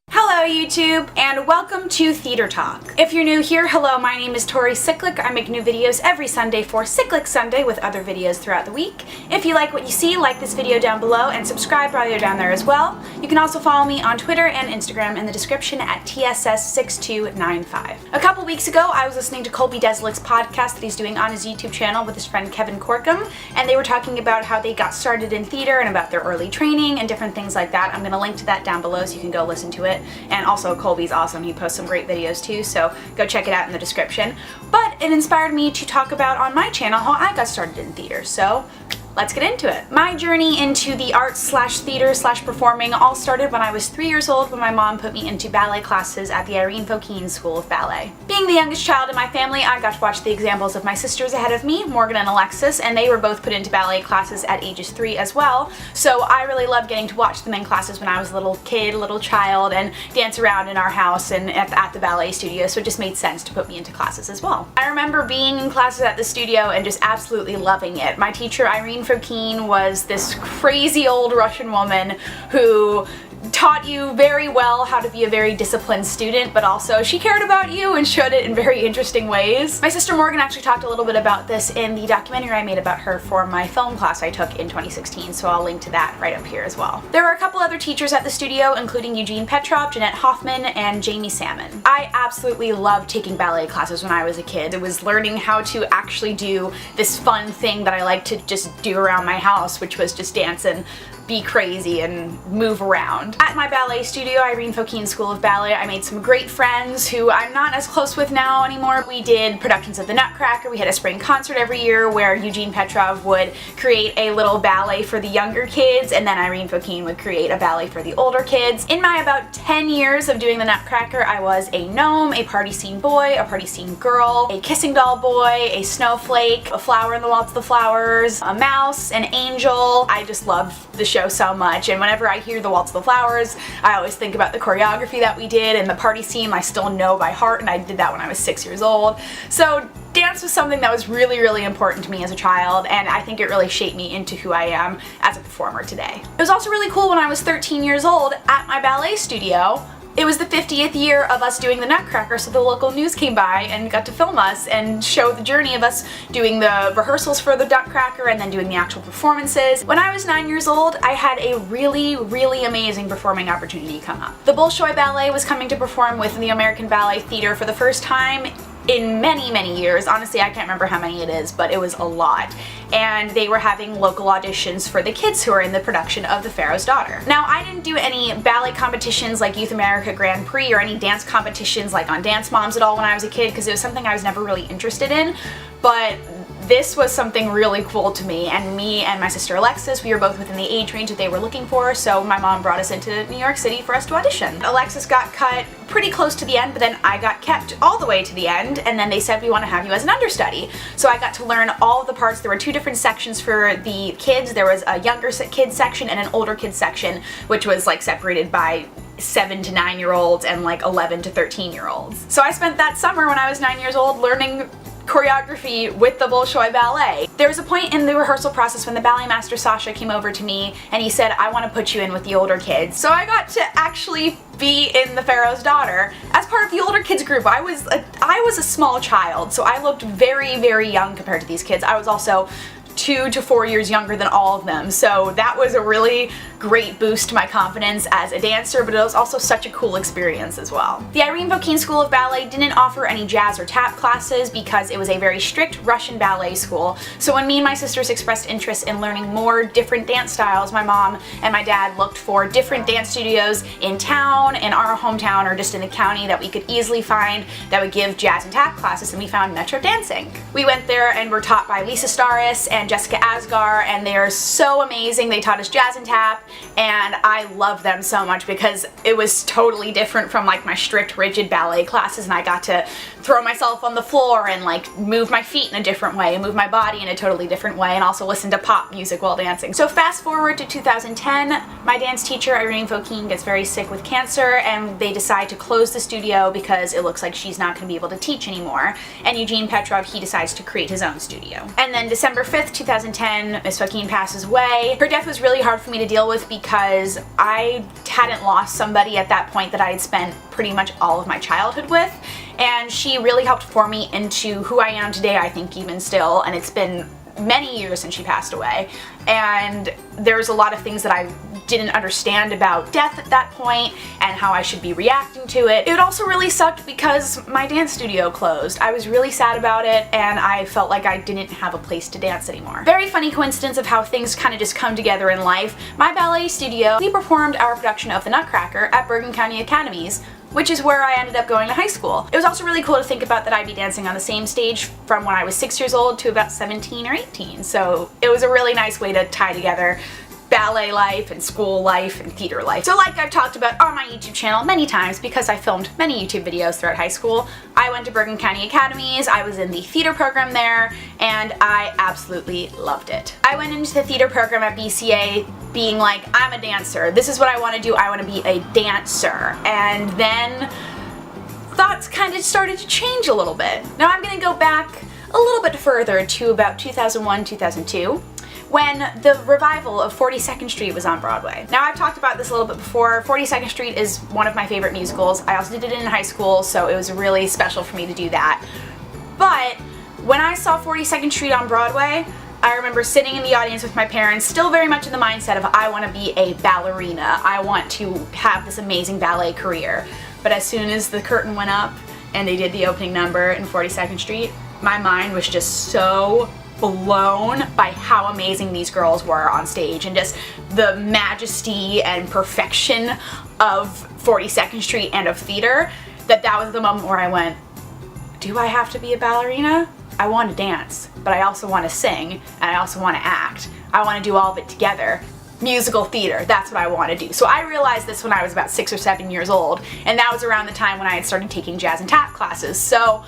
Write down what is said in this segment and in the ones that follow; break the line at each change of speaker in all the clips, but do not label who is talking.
Hello YouTube, and welcome to Theater Talk. If you're new here, hello, my name is Tori Cyclic. I make new videos every Sunday for Cyclic Sunday with other videos throughout the week. If you like what you see, like this video down below and subscribe while you're down there as well. You can also follow me on Twitter and Instagram in the description at tss6295. A couple weeks ago, I was listening to Colby Dezelick's podcast that he's doing on his YouTube channel with his friend Kevin Corkum, and they were talking about how they got started in theater and about their early training and different things like that. I'm going to link to that down below so you can go listen to it. And also, Colby's awesome. He posts some great videos too, so go check it out in the description. But it inspired me to talk about on my channel how I got started in theater, so let's get into it. My journey into the arts slash theater slash performing all started when I was 3 years old, when my mom put me into ballet classes at the Irene Fokine School of Ballet. Being the youngest child in my family, I got to watch the examples of my sisters ahead of me, Morgan and Alexis, and they were both put into ballet classes at ages 3 as well, so I really loved getting to watch them in classes when I was a little kid, a little child, and dance around in our house and at the ballet studio, so it just made sense to put me into classes as well. I remember being in classes at the studio and just absolutely loving it. My teacher, Irene Fokine, was this crazy old Russian woman who taught you very well how to be a very disciplined student, but also she cared about you and showed it in very interesting ways. My sister Morgan actually talked a little bit about this in the documentary I made about her for my film class I took in 2016, so I'll link to that right up here as well. There were a couple other teachers at the studio, including Eugene Petrov, Jeanette Hoffman, and Jamie Salmon. I absolutely loved taking ballet classes when I was a kid. It was learning how to actually do this fun thing that I like to just do around my house, which was just dance and be crazy and move around. At my ballet studio, Irene Fokine School of Ballet, I made some great friends who I'm not as close with now anymore. We did productions of the Nutcracker. We had a spring concert every year where Eugene Petrov would create a little ballet for the younger kids, and then Irene Fokine would create a ballet for the older kids. In my about 10 years of doing the Nutcracker, I was a gnome, a party scene boy, a party scene girl, a kissing doll boy, a snowflake, a flower in the Waltz of the Flowers, a mouse, an angel. I just loved the show so much, and whenever I hear the Waltz of the Flowers, I always think about the choreography that we did, and the party scene I still know by heart, and I did that when I was 6 years old. So dance was something that was really, really important to me as a child, and I think it really shaped me into who I am as a performer today. It was also really cool when I was 13 years old at my ballet studio. It was the 50th year of us doing the Nutcracker, so the local news came by and got to film us and show the journey of us doing the rehearsals for the Nutcracker and then doing the actual performances. When I was 9 years old, I had a really, really amazing performing opportunity come up. The Bolshoi Ballet was coming to perform with the American Ballet Theater for the first time in many, many years. Honestly, I can't remember how many it is, but it was a lot. And they were having local auditions for the kids who are in the production of The Pharaoh's Daughter. Now, I didn't do any ballet competitions like Youth America Grand Prix or any dance competitions like on Dance Moms at all when I was a kid, because it was something I was never really interested in, but this was something really cool to me, and me and my sister Alexis, we were both within the age range that they were looking for, so my mom brought us into New York City for us to audition. Alexis got cut pretty close to the end, but then I got kept all the way to the end, and then they said, we want to have you as an understudy. So I got to learn all of the parts. There were two different sections for the kids. There was a younger kids section and an older kids section, which was like separated by 7 to 9 year olds and like 11 to 13 year olds. So I spent that summer when I was 9 years old learning choreography with the Bolshoi Ballet. There was a point in the rehearsal process when the ballet master Sasha came over to me and he said, I want to put you in with the older kids. So I got to actually be in The Pharaoh's Daughter as part of the older kids group. I was a small child, so I looked very, very young compared to these kids. I was also 2 to 4 years younger than all of them, so that was a really great boost to my confidence as a dancer, but it was also such a cool experience as well. The Irene Fokine School of Ballet didn't offer any jazz or tap classes because it was a very strict Russian ballet school, so when me and my sisters expressed interest in learning more different dance styles, my mom and my dad looked for different dance studios in town, in our hometown, or just in the county that we could easily find that would give jazz and tap classes, and we found Metro Dancing. We went there and were taught by Lisa Staris and Jessica Asgar, and they are so amazing. They taught us jazz and tap, and I love them so much because it was totally different from like my strict rigid ballet classes, and I got to throw myself on the floor and like move my feet in a different way, move my body in a totally different way, and also listen to pop music while dancing. So fast forward to 2010, my dance teacher Irene Fokine gets very sick with cancer, and they decide to close the studio because it looks like she's not going to be able to teach anymore. And Eugene Petrov, he decides to create his own studio. And then December 5th, 2010, Miss Fokine passes away. Her death was really hard for me to deal with because I hadn't lost somebody at that point that I had spent pretty much all of my childhood with, and she really helped form me into who I am today, I think, even still, and it's been many years since she passed away, and there's a lot of things that I didn't understand about death at that point and how I should be reacting to it. It also really sucked because my dance studio closed. I was really sad about it, and I felt like I didn't have a place to dance anymore. Very funny coincidence of how things kind of just come together in life. My ballet studio, we performed our production of The Nutcracker at Bergen County Academies, which is where I ended up going to high school. It was also really cool to think about that I'd be dancing on the same stage from when I was 6 years old to about 17 or 18. So it was a really nice way to tie together ballet life and school life and theater life. So like I've talked about on my YouTube channel many times, because I filmed many YouTube videos throughout high school, I went to Bergen County Academies, I was in the theater program there, and I absolutely loved it. I went into the theater program at BCA being like, I'm a dancer, this is what I want to do, I want to be a dancer. And then thoughts kind of started to change a little bit. Now I'm going to go back a little bit further to about 2001, 2002. When the revival of 42nd Street was on Broadway. Now I've talked about this a little bit before. 42nd Street is one of my favorite musicals. I also did it in high school, so it was really special for me to do that. But when I saw 42nd Street on Broadway, I remember sitting in the audience with my parents, still very much in the mindset of I want to be a ballerina. I want to have this amazing ballet career. But as soon as the curtain went up and they did the opening number in 42nd Street, my mind was just so blown by how amazing these girls were on stage, and just the majesty and perfection of 42nd Street and of theater, that was the moment where I went, do I have to be a ballerina? I want to dance, but I also want to sing, and I also want to act. I want to do all of it together. Musical theater, that's what I want to do. So I realized this when I was about 6 or 7 years old, and that was around the time when I had started taking jazz and tap classes. So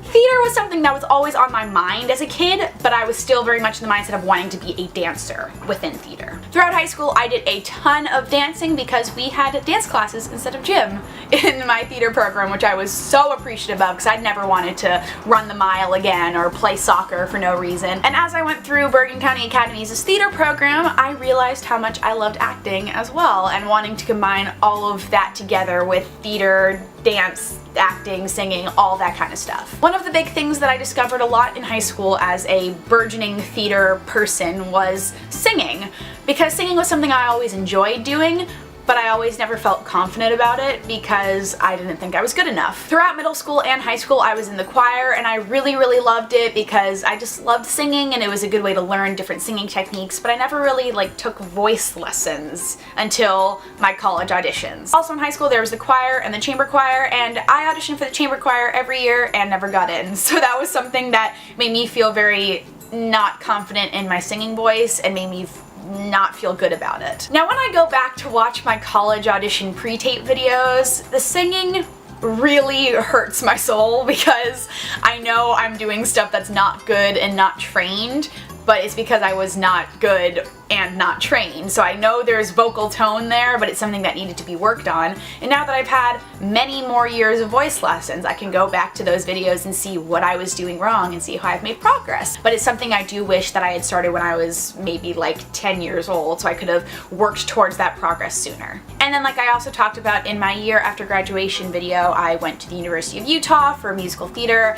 theater was something that was always on my mind as a kid, but I was still very much in the mindset of wanting to be a dancer within theater. Throughout high school, I did a ton of dancing because we had dance classes instead of gym in my theater program, which I was so appreciative of because I'd never wanted to run the mile again or play soccer for no reason. And as I went through Bergen County Academy's theater program, I realized how much I loved acting as well, and wanting to combine all of that together with theater, dance, acting, singing, all that kind of stuff. One of the big things that I discovered a lot in high school as a burgeoning theater person was singing, because singing was something I always enjoyed doing, but I always never felt confident about it because I didn't think I was good enough. Throughout middle school and high school, I was in the choir, and I really loved it because I just loved singing, and it was a good way to learn different singing techniques, but I never really took voice lessons until my college auditions. Also in high school, there was the choir and the chamber choir, and I auditioned for the chamber choir every year and never got in. So that was something that made me feel very not confident in my singing voice and made me not feel good about it. Now when I go back to watch my college audition pre-tape videos, the singing really hurts my soul because I know I'm doing stuff that's not good and not trained, but it's because I was not good and not trained. So I know there's vocal tone there, but it's something that needed to be worked on. And now that I've had many more years of voice lessons, I can go back to those videos and see what I was doing wrong and see how I've made progress. But it's something I do wish that I had started when I was maybe 10 years old, so I could have worked towards that progress sooner. And then like I also talked about in my year after graduation video, I went to the University of Utah for musical theater,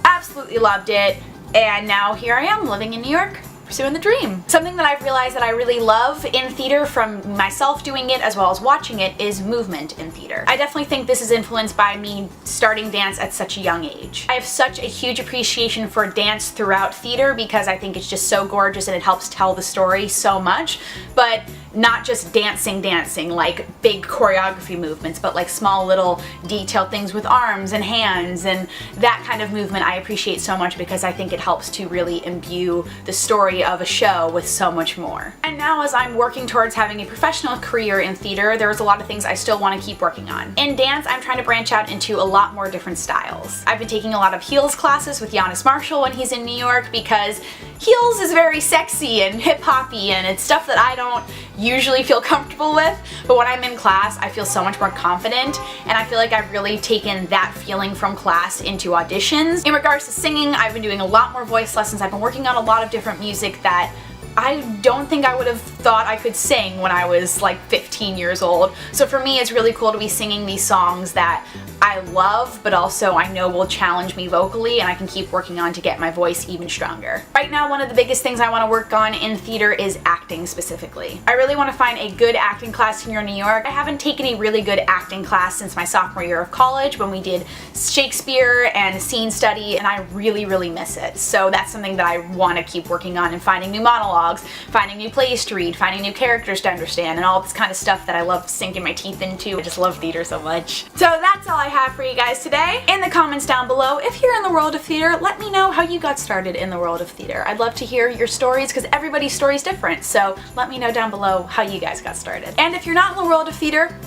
absolutely loved it, and now here I am living in New York, pursuing the dream. Something that I've realized that I really love in theater from myself doing it as well as watching it is movement in theater. I definitely think this is influenced by me starting dance at such a young age. I have such a huge appreciation for dance throughout theater because I think it's just so gorgeous and it helps tell the story so much, but not just dancing, like big choreography movements, but like small little detailed things with arms and hands, and that kind of movement I appreciate so much because I think it helps to really imbue the story of a show with so much more. And now as I'm working towards having a professional career in theater, there's a lot of things I still want to keep working on. In dance, I'm trying to branch out into a lot more different styles. I've been taking a lot of heels classes with Giannis Marshall when he's in New York because heels is very sexy and hip-hoppy, and it's stuff that I don't usually feel comfortable with, but when I'm in class I feel so much more confident, and I feel like I've really taken that feeling from class into auditions. In regards to singing, I've been doing a lot more voice lessons. I've been working on a lot of different music that I don't think I would have thought I could sing when I was like 15 years old. So for me it's really cool to be singing these songs that I love, but also I know will challenge me vocally, and I can keep working on to get my voice even stronger. Right now, one of the biggest things I want to work on in theater is acting specifically. I really want to find a good acting class here in New York. I haven't taken a really good acting class since my sophomore year of college when we did Shakespeare and scene study, and I really miss it. So that's something that I want to keep working on, and finding new monologues, finding new plays to read, finding new characters to understand, and all this kind of stuff that I love sinking my teeth into. I just love theater so much. So that's all I have for you guys today. In the comments down below, if you're in the world of theater, let me know how you got started in the world of theater. I'd love to hear your stories because everybody's story is different, so let me know down below how you guys got started. And if you're not in the world of theater,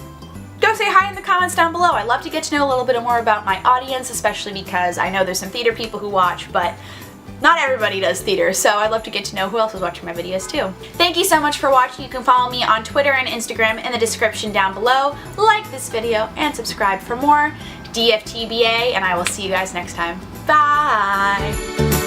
go say hi in the comments down below. I'd love to get to know a little bit more about my audience, especially because I know there's some theater people who watch, but not everybody does theater, so I'd love to get to know who else is watching my videos too. Thank you so much for watching. You can follow me on Twitter and Instagram in the description down below. Like this video and subscribe for more. DFTBA, and I will see you guys next time. Bye!